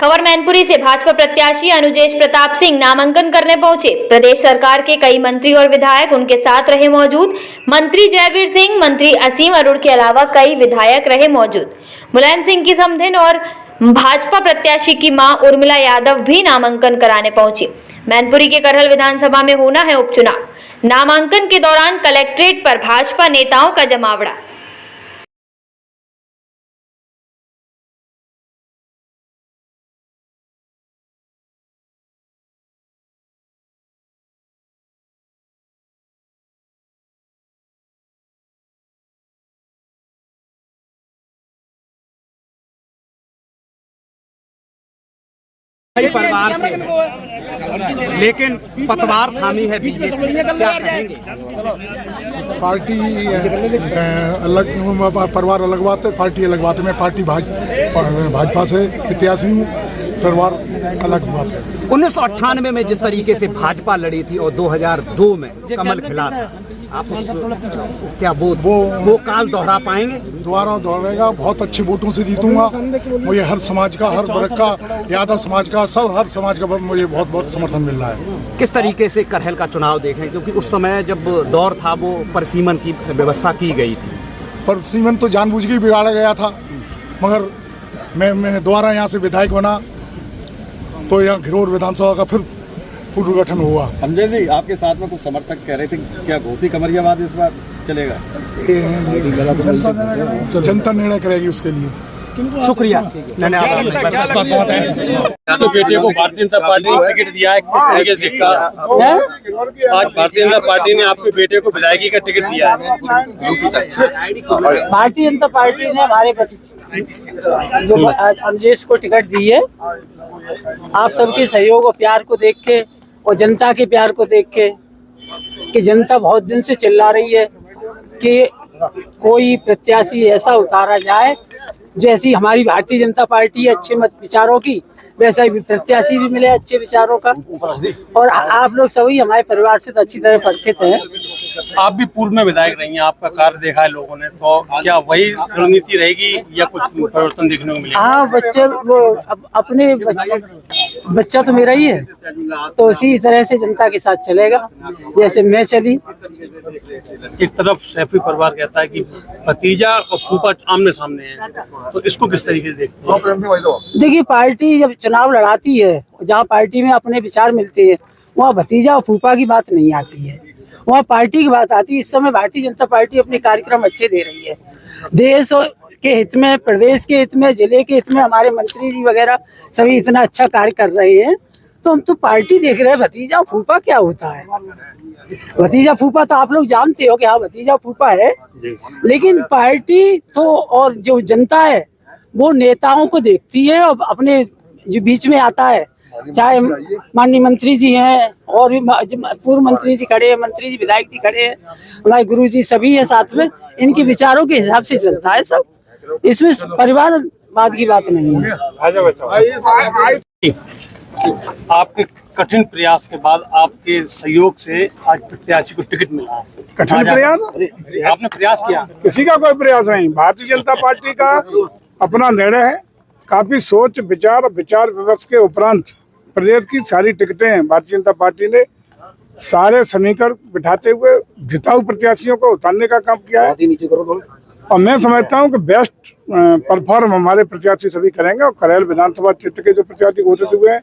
खबर मैनपुरी से भाजपा प्रत्याशी अनुजेश प्रताप सिंह नामांकन करने पहुंचे। प्रदेश सरकार के कई मंत्री और विधायक उनके साथ रहे मौजूद। मंत्री जयवीर सिंह, मंत्री असीम अरुण के अलावा कई विधायक रहे मौजूद। मुलायम सिंह की समधिन और भाजपा प्रत्याशी की मां उर्मिला यादव भी नामांकन कराने पहुंची। मैनपुरी के करहल विधानसभा में होना है उपचुनाव। नामांकन के दौरान कलेक्ट्रेट पर भाजपा नेताओं का जमावड़ा। परिवार से, लेकिन पतवार थामी है बीजेपी, क्या कहेंगे? पार्टी अलग, परिवार अलग बात है, पार्टी अलग बात है। मैं पार्टी भाजपा से प्रत्याशी हूँ, परिवार अलग बात है। 1998 में जिस तरीके से भाजपा लड़ी थी और 2002 में कमल खिला था, आप उस क्या वो काल दोहरा पाएंगे? दोबारा दोहराएगा। बहुत अच्छे वोटों से जीतूंगा। मुझे हर समाज का, हर वर्ग का, यादव समाज का, हर समाज का मुझे बहुत बहुत समर्थन मिल रहा है। किस तरीके से करहल का चुनाव देखें, क्योंकि उस समय जब दौर था वो परसीमन की व्यवस्था की गई थी। परसीमन तो जानबूझ के बिगाड़ा गया था, मगर मैं दोबारा यहाँ से विधायक बना तो यहाँ घिरोर विधानसभा का फिर पुनर्गठन हुआ। संजय जी, आपके साथ में कुछ समर्थक कह रहे थे, क्या घोसी कमरियाबाद इस बार चलेगा? जनता निर्णय करेगी उसके लिए। शुक्रिया। तो बेटे को भारतीय जनता पार्टी ने टिकट दिया है, किस तरीके से दिखता है? आज भारतीय जनता पार्टी ने आपके बेटे को विधायकी का टिकट दिया है। भारतीय जनता पार्टी ने हमारे जो अनुजेश को टिकट दी है, आप सबके सहयोग और प्यार को देख के और जनता के प्यार को देख के, कि जनता बहुत दिन से चिल्ला रही है कि कोई प्रत्याशी ऐसा उतारा जाए जैसी हमारी भारतीय जनता पार्टी है, अच्छे मत विचारों की, वैसा ही प्रत्याशी भी मिले अच्छे विचारों का। और आप लोग सभी हमारे परिवार से तो अच्छी तरह परिचित हैं। आप भी पूर्व में विधायक रही हैं, आपका कार्य देखा है लोगों ने, तो क्या वही रणनीति रहेगी या कुछ परिवर्तन देखने को मिलेगा? हाँ, बच्चे वो अपने बच्चा तो मेरा ही है, तो उसी तरह से जनता के साथ चलेगा जैसे मैं चली। एक तरफ सैफी परिवार कहता है कि भतीजा और फूफा आमने सामने हैं, तो इसको किस तरीके से देखते हैं? देखिए, पार्टी जब चुनाव लड़ाती है, जहाँ पार्टी में अपने विचार मिलते हैं, वहाँ भतीजा और फूफा की बात नहीं आती है, वहाँ पार्टी की बात आती है। इस समय भारतीय जनता पार्टी अपने कार्यक्रम अच्छे दे रही है, देश के हित में, प्रदेश के हित में, जिले के हित में। हमारे मंत्री जी वगैरह सभी इतना अच्छा कार्य कर रहे हैं, तो हम तो पार्टी देख रहे हैं। भतीजा फूफा क्या होता है? भतीजा फूफा तो आप लोग जानते हो कि हाँ, भतीजा फूफा है, लेकिन पार्टी तो और जो जनता है वो नेताओं को देखती है और अपने जो बीच में आता है, चाहे माननीय मंत्री जी हैं और भी पूर्व मंत्री जी खड़े हैं, मंत्री जी, विधायक जी खड़े हैं, हमारे गुरु जी सभी है साथ में, इनके विचारों के हिसाब से चलता है सब। इसमें परिवारवाद की बात नहीं है। आपके कठिन प्रयास के बाद आपके सहयोग से आज प्रत्याशी को टिकट मिला है। कठिन प्रयास? आपने प्रयास किया? किसी का कोई प्रयास नहीं। भारतीय जनता पार्टी का अपना निर्णय है। काफी सोच विचार विमर्श के उपरांत प्रदेश की सारी टिकटें भारतीय जनता पार्टी ने सारे समीकरण बिठाते हुए जिताऊ प्रत्याशियों को उतारने का काम किया है, और मैं समझता हूं कि बेस्ट परफॉर्म हमारे प्रत्याशी सभी करेंगे। और करहल विधानसभा क्षेत्र के जो प्रत्याशी घोषित हुए हैं,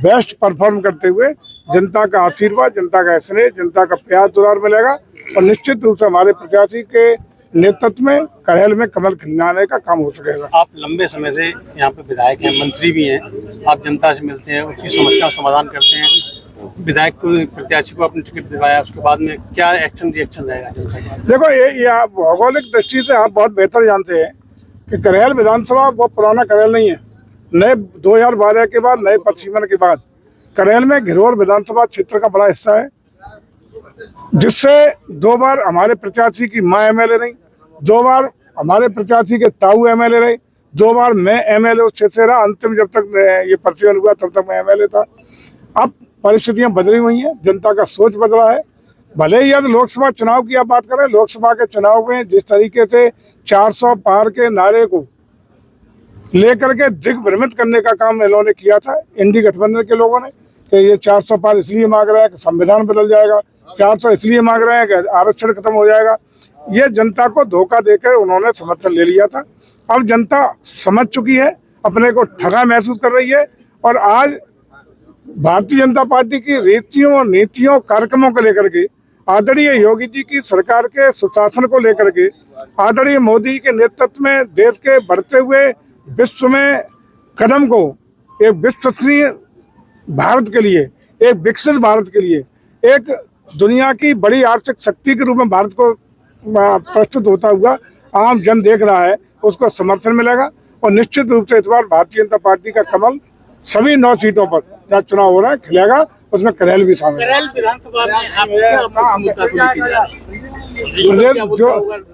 बेस्ट परफॉर्म करते हुए जनता का आशीर्वाद, जनता का स्नेह, जनता का प्यार दुलार मिलेगा, और निश्चित रूप से हमारे प्रत्याशी के नेतृत्व में करहल में कमल खिलाने का काम हो सकेगा। आप लंबे समय से यहाँ पे विधायक हैं, मंत्री भी हैं, आप जनता से मिलते हैं, उसकी समस्या समाधान करते हैं। विधायक को, प्रत्याशी को आपने टिकट दिलवाया, उसके बाद में क्या रिएक्शन रहेगा? देखो, ये भौगोलिक दृष्टि से आप बहुत बेहतर जानते हैं कि करहल विधानसभा बहुत पुराना करहल नहीं है। नए 2012 के बाद, नए परसीमन के बाद करहल में घिरोर विधानसभा क्षेत्र का बड़ा हिस्सा है, जिससे 2 बार हमारे प्रत्याशी की मां एमएलए रही, 2 बार हमारे प्रत्याशी के ताऊ एमएलए रहे, 2 बार मैं एमएलए उस क्षेत्र से रहा। अंतिम जब तक ये परसीमन हुआ तब तक मैं एमएलए था। अब परिस्थितियां बदली हुई हैं, जनता का सोच बदला है। भले ही यदि लोकसभा चुनाव की आप बात करें, लोकसभा के चुनाव में जिस तरीके से 400 पार के नारे को लेकर के दिग्भ्रमित करने का काम इन्होंने किया था इंडी गठबंधन के लोगों ने कि ये 400 पार इसलिए मांग रहे हैं कि संविधान बदल जाएगा, 400 इसलिए मांग रहे हैं कि आरक्षण खत्म हो जाएगा। ये जनता को धोखा देकर उन्होंने समर्थन ले लिया था। अब जनता समझ चुकी है, अपने को ठगा महसूस कर रही है और आज भारतीय जनता पार्टी की रीतियों, नीतियों, कार्यक्रमों को लेकर के, आदरणीय योगी जी की सरकार के सुशासन को लेकर के, आदरणीय मोदी के नेतृत्व में देश के बढ़ते हुए विश्व में कदम को एक विश्वसनीय भारत के लिए, एक विकसित भारत के लिए, एक दुनिया की बड़ी आर्थिक शक्ति के रूप में भारत को प्रस्तुत होता हुआ आम जन देख रहा है, उसको समर्थन मिलेगा और निश्चित रूप से इस बार भारतीय जनता पार्टी का कमल सभी 9 सीटों पर जहाँ चुनाव हो रहा है खिलेगा। उसमें करेल भी शामिल है।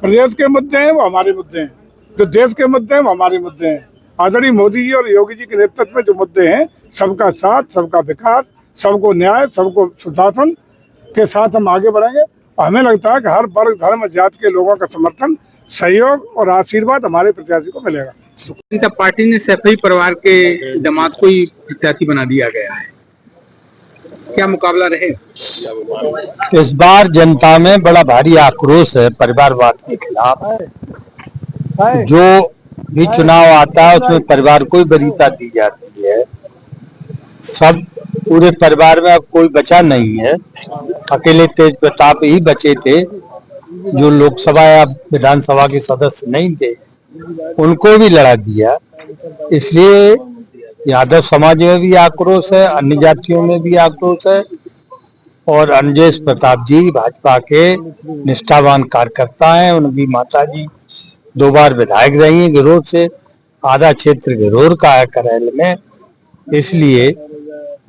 प्रदेश के मुद्दे हैं वो हमारे मुद्दे हैं, जो देश के मुद्दे हैं वो हमारे मुद्दे हैं। आदरणीय मोदी जी और योगी जी के नेतृत्व में जो मुद्दे हैं, सबका साथ, सबका विकास, सबको न्याय, सबको सुशासन के साथ हम आगे बढ़ेंगे। हमें लगता है कि हर वर्ग, धर्म, जाति के लोगों का समर्थन, सहयोग और आशीर्वाद हमारे प्रत्याशी को मिलेगा। जनता पार्टी ने सैफई परिवार के दामाद को ही प्रत्याशी बना दिया गया है, क्या मुकाबला रहेगा? इस बार जनता में बड़ा भारी आक्रोश है परिवारवाद के खिलाफ। जो भी चुनाव आता है उसमें परिवार को ही वरीयता दी जाती है। सब पूरे परिवार में अब कोई बचा नहीं है। अकेले तेज प्रताप ही बचे थे जो लोकसभा या विधानसभा के सदस्य नहीं थे, उनको भी लड़ा दिया। इसलिए यादव समाज में भी आक्रोश है, अन्य जातियों में भी आक्रोश है और अनुजेश प्रताप जी भाजपा के निष्ठावान कार्यकर्ता हैं। उनकी माता जी 2 बार विधायक रही हैं गिरोर से, आधा क्षेत्र गिरोर का है करेल में। इसलिए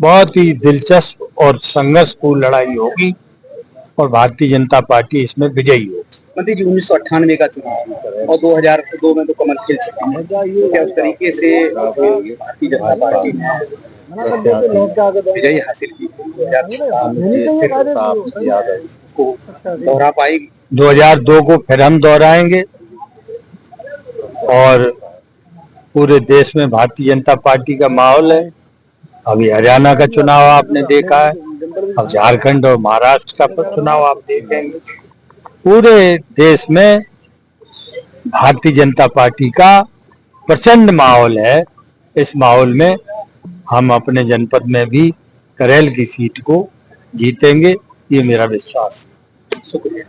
बहुत ही दिलचस्प और संघर्षपूर्ण लड़ाई होगी और भारतीय जनता पार्टी इसमें विजयी होगी। मंत्री जी 1998 का चुनाव और 2002 में तो कमल खिल चुका है, क्या उस तरीके से भारतीय जनता पार्टी ने विजय हासिल की? उसको दोहरा पाएगी? 2002 को फिर हम दोहराएंगे और पूरे देश में भारतीय जनता पार्टी का माहौल है। अभी हरियाणा का चुनाव आपने देखा है, अब झारखंड और महाराष्ट्र का चुनाव आप देखेंगे। पूरे देश में भारतीय जनता पार्टी का प्रचंड माहौल है। इस माहौल में हम अपने जनपद में भी करेल की सीट को जीतेंगे, ये मेरा विश्वास है। शुक्रिया।